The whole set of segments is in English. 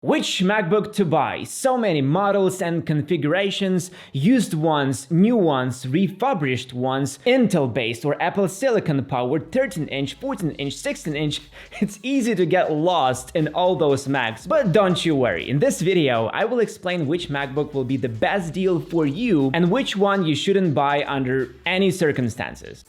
Which MacBook to buy? So many models and configurations, used ones, new ones, refurbished ones, Intel-based or Apple Silicon-powered 13-inch, 14-inch, 16-inch. It's easy to get lost in all those Macs, but don't you worry. In this video, I will explain which MacBook will be the best deal for you and which one you shouldn't buy under any circumstances.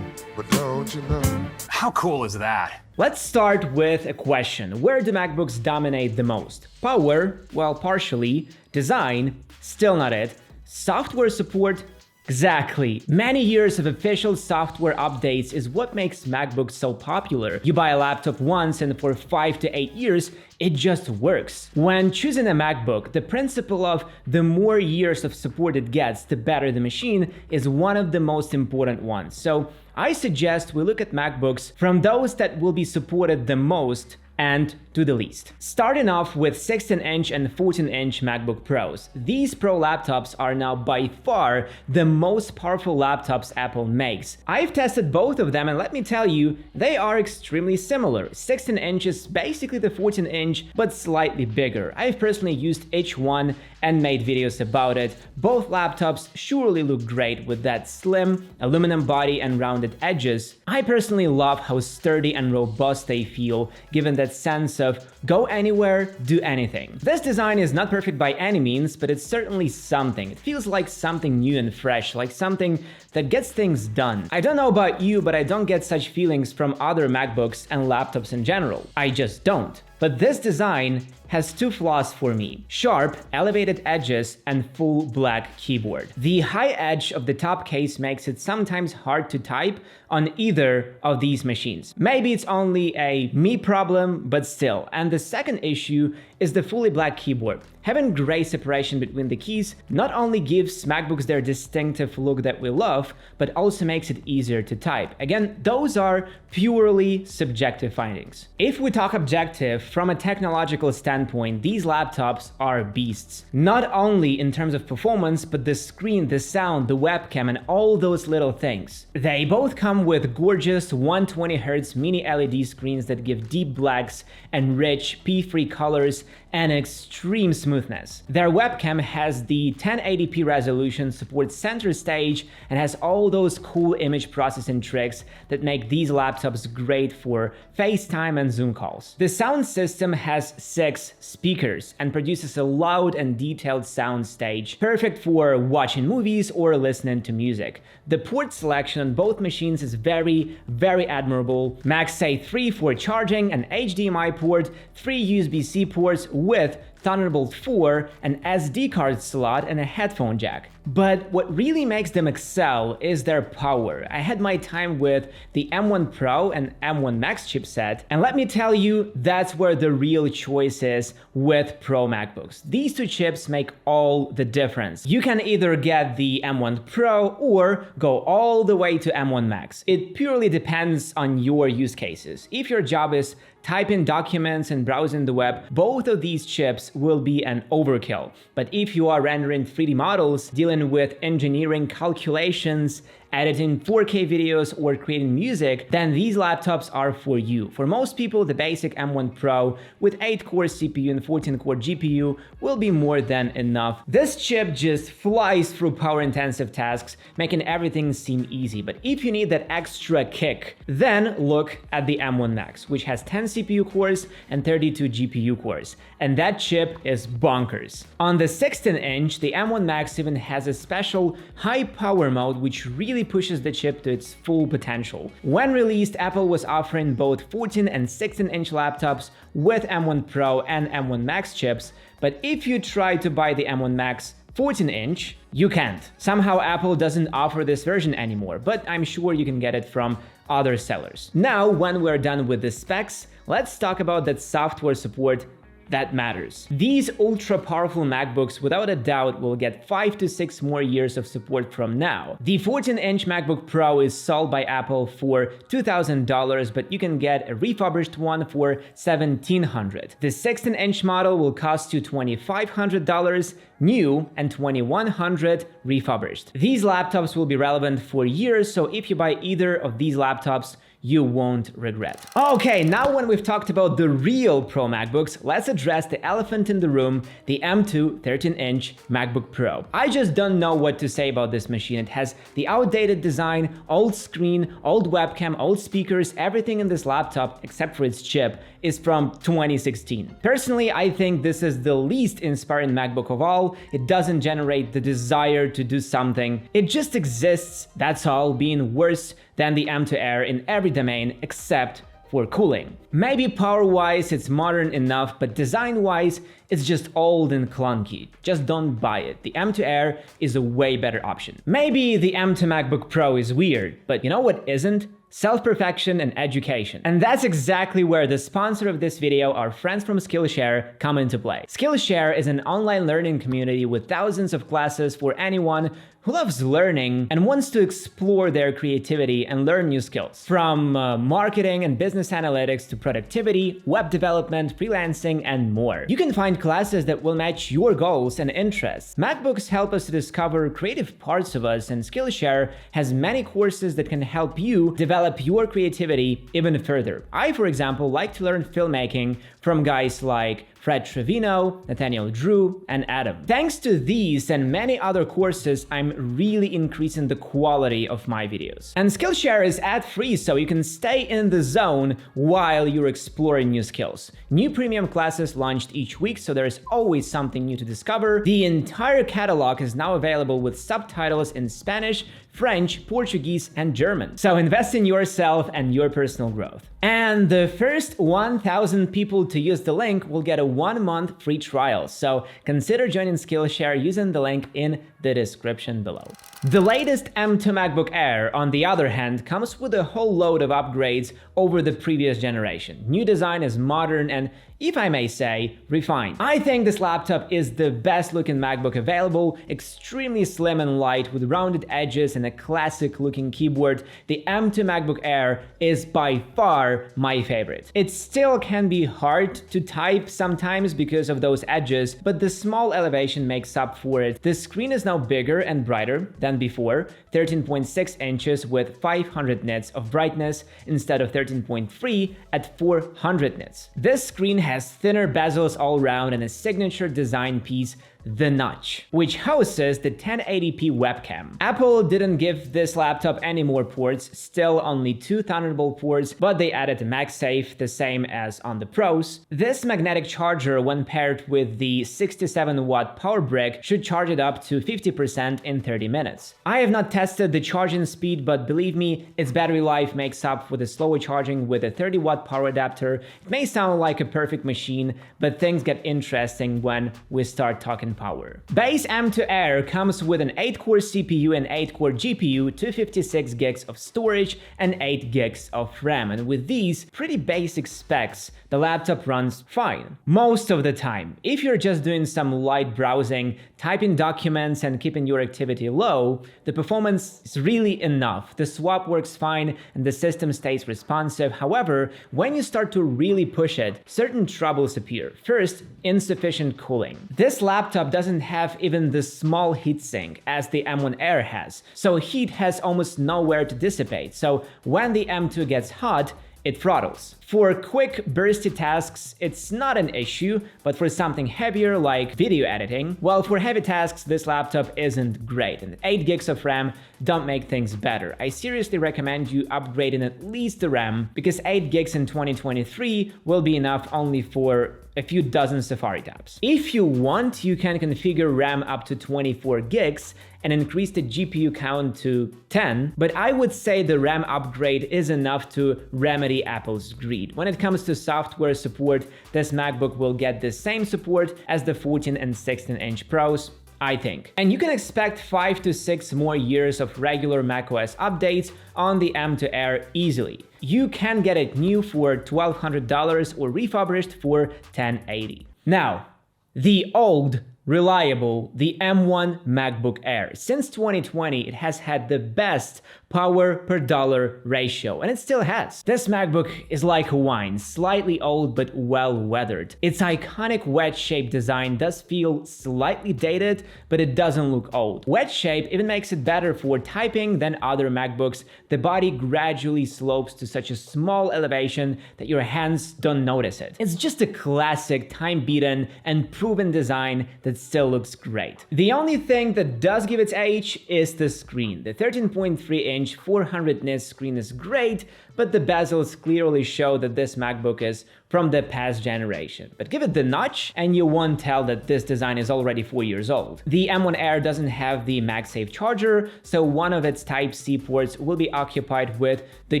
But don't you know? How cool is that? Let's start with a question. Where do MacBooks dominate the most? Power? Well, partially. Design? Still not it. Software support? Exactly. Many years of official software updates is what makes MacBooks so popular. You buy a laptop once and for 5 to 8 years, it just works. When choosing a MacBook, the principle of the more years of support it gets, the better the machine is one of the most important ones. So I suggest we look at MacBooks from those that will be supported the most and to the least. Starting off with 16-inch and 14-inch MacBook Pros. These Pro laptops are now by far the most powerful laptops Apple makes. I've tested both of them and let me tell you, they are extremely similar. 16-inch is basically the 14-inch, but slightly bigger. I've personally used each one and made videos about it. Both laptops surely look great with that slim aluminum body and rounded edges. I personally love how sturdy and robust they feel, given that sense of go anywhere, do anything. This design is not perfect by any means, but it's certainly something. It feels like something new and fresh, like something that gets things done. I don't know about you, but I don't get such feelings from other MacBooks and laptops in general. I just don't. But this design has two flaws for me: sharp, elevated edges and full black keyboard. The high edge of the top case makes it sometimes hard to type on either of these machines. Maybe it's only a me problem, but still. And the second issue is the fully black keyboard. Having gray separation between the keys not only gives MacBooks their distinctive look that we love, but also makes it easier to type. Again, those are purely subjective findings. If we talk objective, from a technological standpoint, these laptops are beasts. Not only in terms of performance, but the screen, the sound, the webcam, and all those little things. They both come with gorgeous 120Hz mini LED screens that give deep blacks and rich P-free colors and extreme smoothness. Their webcam has the 1080p resolution, supports center stage, and has all those cool image processing tricks that make these laptops great for FaceTime and Zoom calls. The sound system has 6 speakers and produces a loud and detailed sound stage, perfect for watching movies or listening to music. The port selection on both machines is very admirable. MagSafe 3 for charging, an HDMI port, 3 USB-C ports with Thunderbolt 4, an SD card slot, and a headphone jack. But what really makes them excel is their power. I had my time with the M1 Pro and M1 Max chipset, and let me tell you, that's where the real choice is with Pro MacBooks. These two chips make all the difference. You can either get the M1 Pro or go all the way to M1 Max. It purely depends on your use cases. If your job is typing documents and browsing the web, both of these chips will be an overkill. But if you are rendering 3D models, dealing with engineering calculations, editing 4K videos, or creating music, then these laptops are for you. For most people, the basic M1 Pro with 8-core CPU and 14-core GPU will be more than enough. This chip just flies through power-intensive tasks, making everything seem easy. But if you need that extra kick, then look at the M1 Max, which has 10 CPU cores and 32 GPU cores. And that chip is bonkers. On the 16-inch, the M1 Max even has a special high-power mode, which really pushes the chip to its full potential. When released, Apple was offering both 14 and 16-inch laptops with M1 Pro and M1 Max chips, but if you try to buy the M1 Max 14-inch, you can't. Somehow Apple doesn't offer this version anymore, but I'm sure you can get it from other sellers. Now, when we're done with the specs, let's talk about that software support that matters. These ultra-powerful MacBooks without a doubt will get 5 to 6 more years of support from now. The 14-inch MacBook Pro is sold by Apple for $2,000, but you can get a refurbished one for $1,700. The 16-inch model will cost you $2,500 new and $2,100 refurbished. These laptops will be relevant for years, so if you buy either of these laptops, you won't regret. Okay, now when we've talked about the real Pro MacBooks, let's address the elephant in the room, the M2 13-inch MacBook Pro. I just don't know what to say about this machine. It has the outdated design, old screen, old webcam, old speakers. Everything in this laptop, except for its chip, is from 2016. Personally, I think this is the least inspiring MacBook of all. It doesn't generate the desire to do something. It just exists, that's all, being worse than the M2 Air in every domain except for cooling. Maybe power-wise it's modern enough, but design-wise it's just old and clunky. Just don't buy it. The M2 Air is a way better option. Maybe the M2 MacBook Pro is weird, but you know what isn't? Self-perfection and education. And that's exactly where the sponsor of this video, our friends from Skillshare, come into play. Skillshare is an online learning community with thousands of classes for anyone who loves learning and wants to explore their creativity and learn new skills. From marketing and business analytics to productivity, web development, freelancing, and more. You can find classes that will match your goals and interests. MacBooks help us to discover creative parts of us, and Skillshare has many courses that can help you develop your creativity even further. I, for example, like to learn filmmaking from guys like Fred Trevino, Nathaniel Drew, and Adam. Thanks to these and many other courses, I'm really increasing the quality of my videos. And Skillshare is ad-free, so you can stay in the zone while you're exploring new skills. New premium classes launched each week, so there's always something new to discover. The entire catalog is now available with subtitles in Spanish, French, Portuguese, and German. So invest in yourself and your personal growth. And the first 1,000 people to use the link will get a 1-month free trial. So consider joining Skillshare using the link in the description below. The latest M2 MacBook Air, on the other hand, comes with a whole load of upgrades over the previous generation. New design is modern and, if I may say, refined. I think this laptop is the best looking MacBook available, extremely slim and light with rounded edges and a classic looking keyboard. The M2 MacBook Air is by far my favorite. It still can be hard to type sometimes because of those edges, but the small elevation makes up for it. The screen is now bigger and brighter than before, 13.6 inches with 500 nits of brightness instead of 13.3 at 400 nits. This screen has thinner bezels all around and a signature design piece, the notch, which houses the 1080p webcam. Apple didn't give this laptop any more ports, still only 2 Thunderbolt ports, but they added MagSafe, the same as on the Pros. This magnetic charger, when paired with the 67-watt power brick, should charge it up to 50% in 30 minutes. I have not tested the charging speed, but believe me, its battery life makes up for the slower charging with a 30-watt power adapter. It may sound like a perfect machine, but things get interesting when we start talking power. Base M2 Air comes with an 8-core CPU and 8-core GPU, 256 gigs of storage, and 8 gigs of RAM. And with these pretty basic specs, the laptop runs fine most of the time. If you're just doing some light browsing, typing documents, and keeping your activity low, the performance is really enough. The swap works fine and the system stays responsive. However, when you start to really push it, certain troubles appear. First, insufficient cooling. This laptop doesn't have even the small heatsink as the M1 Air has, so heat has almost nowhere to dissipate. So when the M2 gets hot, it throttles. For quick, bursty tasks, it's not an issue, but for something heavier like video editing, well, for heavy tasks, this laptop isn't great, and 8 gigs of RAM don't make things better. I seriously recommend you upgrading at least the RAM, because 8 gigs in 2023 will be enough only for a few dozen Safari tabs. If you want, you can configure RAM up to 24 gigs and increase the GPU count to 10, but I would say the RAM upgrade is enough to remedy Apple's greed. When it comes to software support, this MacBook will get the same support as the 14 and 16-inch Pros, I think. And you can expect 5 to 6 more years of regular macOS updates on the M2 Air easily. You can get it new for $1,200 or refurbished for $1,080. Now, the old, reliable, the M1 MacBook Air. Since 2020, it has had the best power per dollar ratio, and it still has. This MacBook is like a wine, slightly old but well weathered. Its iconic wedge-shaped design does feel slightly dated, but it doesn't look old. Wedge shape even makes it better for typing than other MacBooks. The body gradually slopes to such a small elevation that your hands don't notice it. It's just a classic, time-beaten and proven design that still looks great. The only thing that does give its age is the screen. The 13.3-inch 400 nits screen is great, but the bezels clearly show that this MacBook is from the past generation. But give it the notch and you won't tell that this design is already 4 years old. The M1 Air doesn't have the MagSafe charger, so one of its Type-C ports will be occupied with the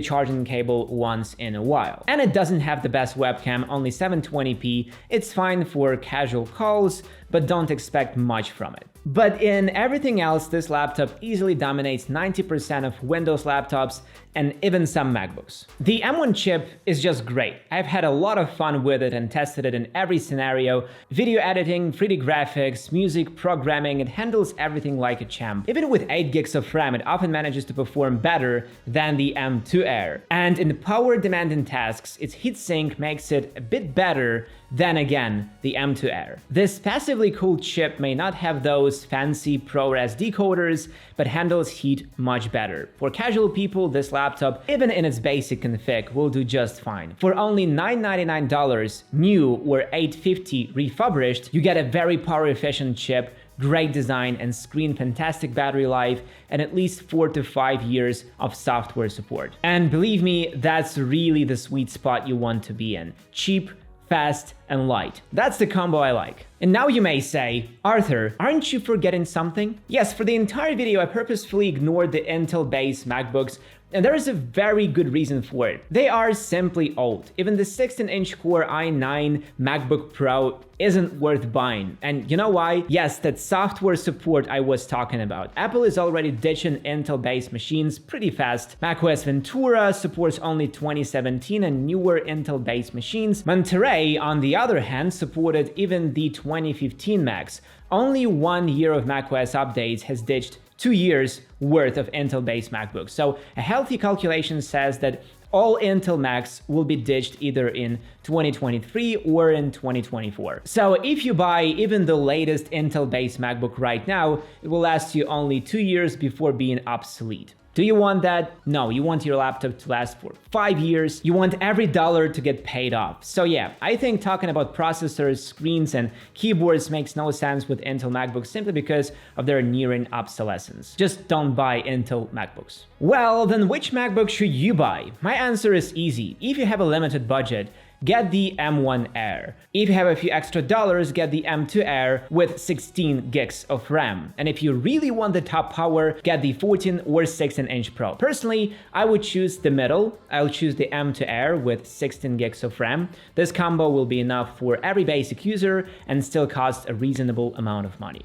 charging cable once in a while. And it doesn't have the best webcam, only 720p. It's fine for casual calls, but don't expect much from it. But in everything else, this laptop easily dominates 90% of Windows laptops and even some MacBooks. The M1 chip is just great. I've had a lot of fun with it and tested it in every scenario. Video editing, 3D graphics, music, programming, it handles everything like a champ. Even with 8 gigs of RAM, it often manages to perform better than the M2 Air. And in power-demanding tasks, its heatsink makes it a bit better than, again, the M2 Air. This passively cooled chip may not have those fancy ProRes decoders, but handles heat much better. For casual people, this laptop, even in its basic config, will do just fine. For only $999 new or $850 refurbished, you get a very power-efficient chip, great design and screen, fantastic battery life, and at least 4 to 5 years of software support. And believe me, that's really the sweet spot you want to be in. Cheap, fast, and light. That's the combo I like. And now you may say, Arthur, aren't you forgetting something? Yes, for the entire video I purposefully ignored the Intel-based MacBooks, and there is a very good reason for it. They are simply old. Even the 16-inch Core i9 MacBook Pro isn't worth buying. And you know why? Yes, that software support I was talking about. Apple is already ditching Intel-based machines pretty fast. macOS Ventura supports only 2017 and newer Intel-based machines. Monterey, on the other hand, supported even the 2015 Macs. Only 1 year of macOS updates has ditched 2 years worth of Intel-based MacBooks. So a healthy calculation says that all Intel Macs will be ditched either in 2023 or in 2024. So if you buy even the latest Intel-based MacBook right now, it will last you only 2 years before being obsolete. Do you want that? No, you want your laptop to last for 5 years. You want every dollar to get paid off. So yeah, I think talking about processors, screens, and keyboards makes no sense with Intel MacBooks simply because of their nearing obsolescence. Just don't buy Intel MacBooks. Well, then which MacBook should you buy? My answer is easy. If you have a limited budget, get the M1 Air. If you have a few extra dollars, get the M2 Air with 16 gigs of RAM. And if you really want the top power, get the 14 or 16-inch Pro. Personally, I would choose the middle. I'll choose the M2 Air with 16 gigs of RAM. This combo will be enough for every basic user and still cost a reasonable amount of money.